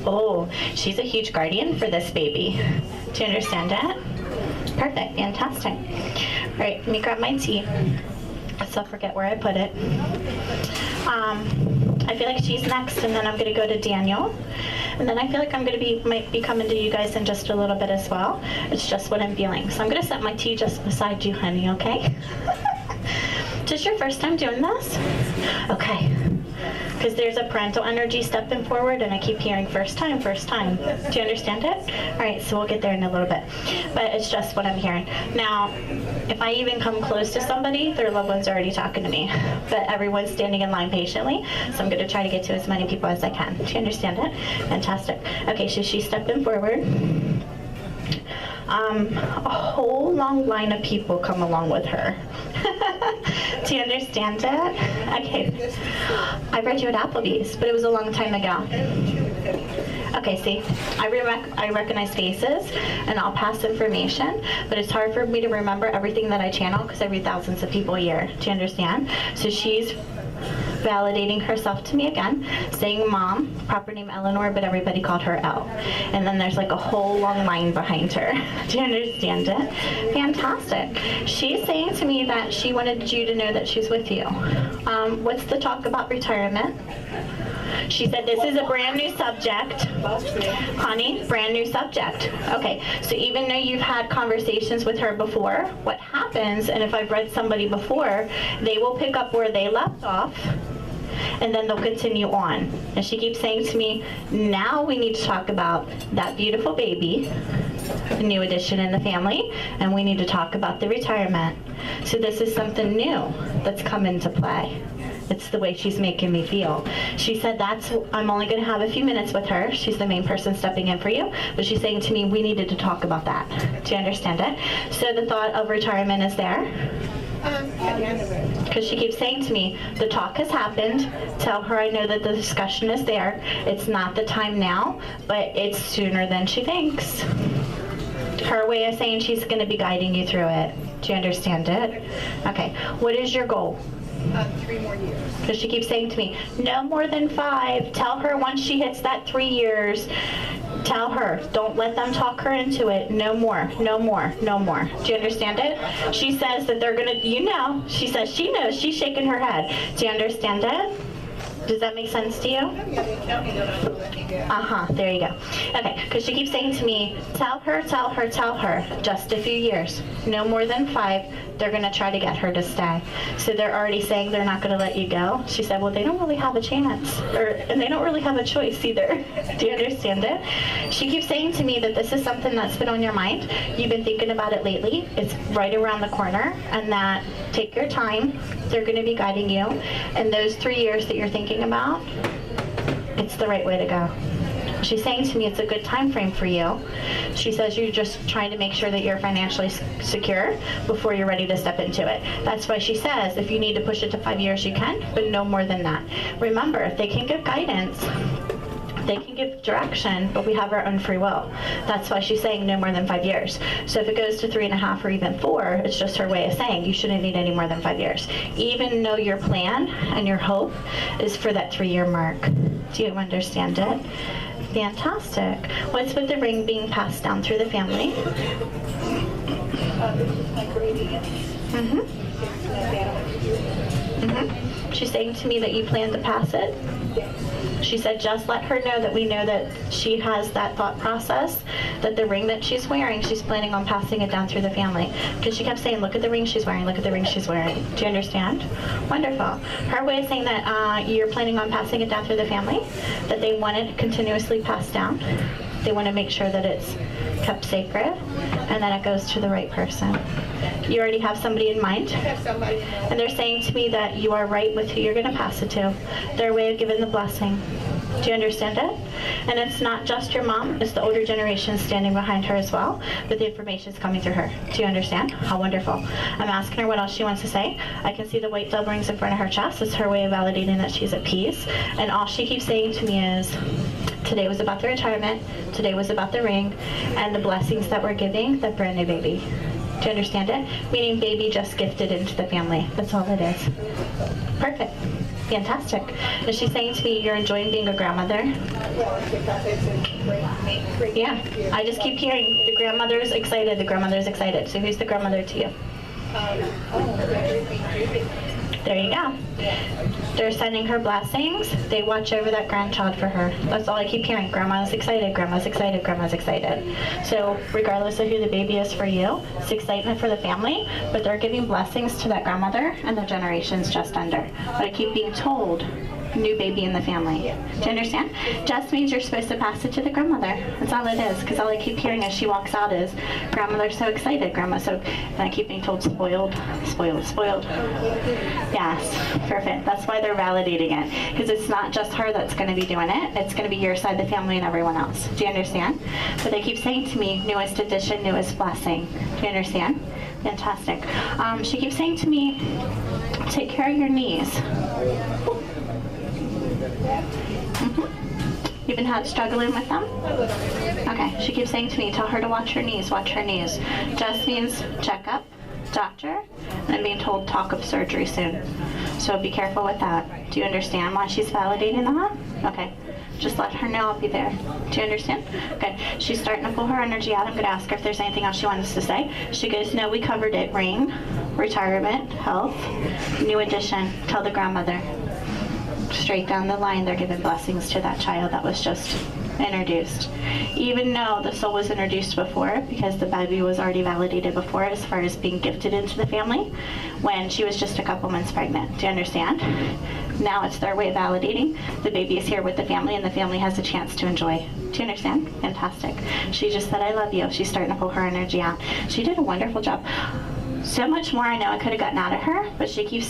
Oh, she's a huge guardian for this baby. Do you understand that? Perfect, fantastic. All right, let me grab my tea. So I forget where I put it. I feel like she's next, and then I'm going to go to Daniel. And then I feel like I'm going to might be coming to you guys in just a little bit as well. It's just what I'm feeling. So I'm going to set my tea just beside you, honey, okay? Is this your first time doing this? Okay. Because there's a parental energy stepping forward, and I keep hearing first time, first time. Do you understand it? All right, so we'll get there in a little bit. But it's just what I'm hearing. Now, if I even come close to somebody, their loved one's already talking to me. But everyone's standing in line patiently, so I'm going to try to get to as many people as I can. Do you understand it? Fantastic. Okay, so she's stepping forward. A whole long line of people come along with her. Do you understand it? Okay. I read you at Applebee's, but it was a long time ago. Okay, see, I recognize faces, and I'll pass information, but it's hard for me to remember everything that I channel because I read thousands of people a year. Do you understand? So she's validating herself to me again, saying mom, proper name Eleanor, but everybody called her Elle. And then there's like a whole long line behind her. Do you understand it? Fantastic. She's saying to me that she wanted you to know that she's with you. What's the talk about retirement? She said this is a brand new subject. Honey, brand new subject. Okay, so even though you've had conversations with her before, what happens, and if I've read somebody before, they will pick up where they left off, and then they'll continue on. And she keeps saying to me, now we need to talk about that beautiful baby, the new addition in the family, and we need to talk about the retirement. So this is something new that's come into play. It's the way she's making me feel. She said I'm only going to have a few minutes with her. She's the main person stepping in for you. But she's saying to me, we needed to talk about that. Do you understand it? So the thought of retirement is there. Because she keeps saying to me, the talk has happened. Tell her I know that the discussion is there. It's not the time now, but it's sooner than she thinks. Her way of saying she's going to be guiding you through it. Do you understand it? Okay. What is your goal? 3 more years. Because she keeps saying to me, no more than 5. Tell her once she hits that 3 years, tell her, don't let them talk her into it. No more, no more, no more. Do you understand it? She says that they're going to, she says she knows. She's shaking her head. Do you understand it? Does that make sense to you? There you go. Okay, because she keeps saying to me, tell her, just a few years, no more than 5, they're going to try to get her to stay. So they're already saying they're not going to let you go. She said, well, they don't really have a chance, and they don't really have a choice either. Do you understand it? She keeps saying to me that this is something that's been on your mind. You've been thinking about it lately. It's right around the corner, and that take your time. They're going to be guiding you. And those 3 years that you're thinking about, it's the right way to go. She's saying to me it's a good time frame for you. She says you're just trying to make sure that you're financially secure before you're ready to step into it. That's why she says if you need to push it to 5 years, you can, but no more than that. Remember, they can give guidance. They can give direction, but we have our own free will. That's why she's saying no more than 5 years. So if it goes to 3.5 or even 4, it's just her way of saying you shouldn't need any more than 5 years. Even though your plan and your hope is for that 3-year mark. Do you understand it? Fantastic. What's with the ring being passed down through the family? This is my great aunt. She's saying to me that you plan to pass it? She said, just let her know that we know that she has that thought process, that the ring that she's wearing, she's planning on passing it down through the family. Because she kept saying, look at the ring she's wearing, look at the ring she's wearing. Do you understand? Wonderful. Her way of saying that you're planning on passing it down through the family, that they want it continuously passed down. They want to make sure that it's kept sacred, and then it goes to the right person. You already have somebody in mind? I have somebody in mind. And they're saying to me that you are right with who you're going to pass it to. Their way of giving the blessing. Do you understand it? And it's not just your mom, it's the older generation standing behind her as well, but the information is coming through her. Do you understand? How wonderful. I'm asking her what else she wants to say. I can see the white dove rings in front of her chest. It's her way of validating that she's at peace. And all she keeps saying to me is, today was about the retirement, today was about the ring, and the blessings that we're giving that brand new baby. Do you understand it? Meaning baby just gifted into the family. That's all it is. Perfect. Fantastic. Is she saying to me, you're enjoying being a grandmother? Well, because it's a great Yeah. I just keep hearing the grandmother's excited, the grandmother's excited. So who's the grandmother to you? There you go. They're sending her blessings. They watch over that grandchild for her. That's all I keep hearing. Grandma's excited, grandma's excited, grandma's excited. So regardless of who the baby is for you, it's excitement for the family, but they're giving blessings to that grandmother and the generations just under. But I keep being told, new baby in the family. Do you understand? Just means you're supposed to pass it to the grandmother. That's all it is, because all I keep hearing as she walks out is, grandmother's so excited, grandma's so, and I keep being told spoiled, spoiled, spoiled. Yes, perfect. That's why they're validating it, because it's not just her that's going to be doing it. It's going to be your side, the family, and everyone else. Do you understand? But they keep saying to me, newest addition, newest blessing. Do you understand? Fantastic. She keeps saying to me, take care of your knees. You've been struggling with them? Okay, she keeps saying to me, tell her to watch her knees, watch her knees. Just means checkup, doctor, and I'm being told talk of surgery soon. So be careful with that. Do you understand why she's validating that? Okay, just let her know I'll be there. Do you understand? Good. She's starting to pull her energy out. I'm going to ask her if there's anything else she wants to say. She goes, no, we covered it. Ring, retirement, health, new addition. Tell the grandmother. Straight down the line, they're giving blessings to that child that was just introduced. Even though the soul was introduced before, because the baby was already validated before as far as being gifted into the family, when she was just a couple months pregnant. Do you understand? Now it's their way of validating. The baby is here with the family, and the family has a chance to enjoy. Do you understand? Fantastic. She just said, I love you. She's starting to pull her energy out. She did a wonderful job. So much more I know I could have gotten out of her, but she keeps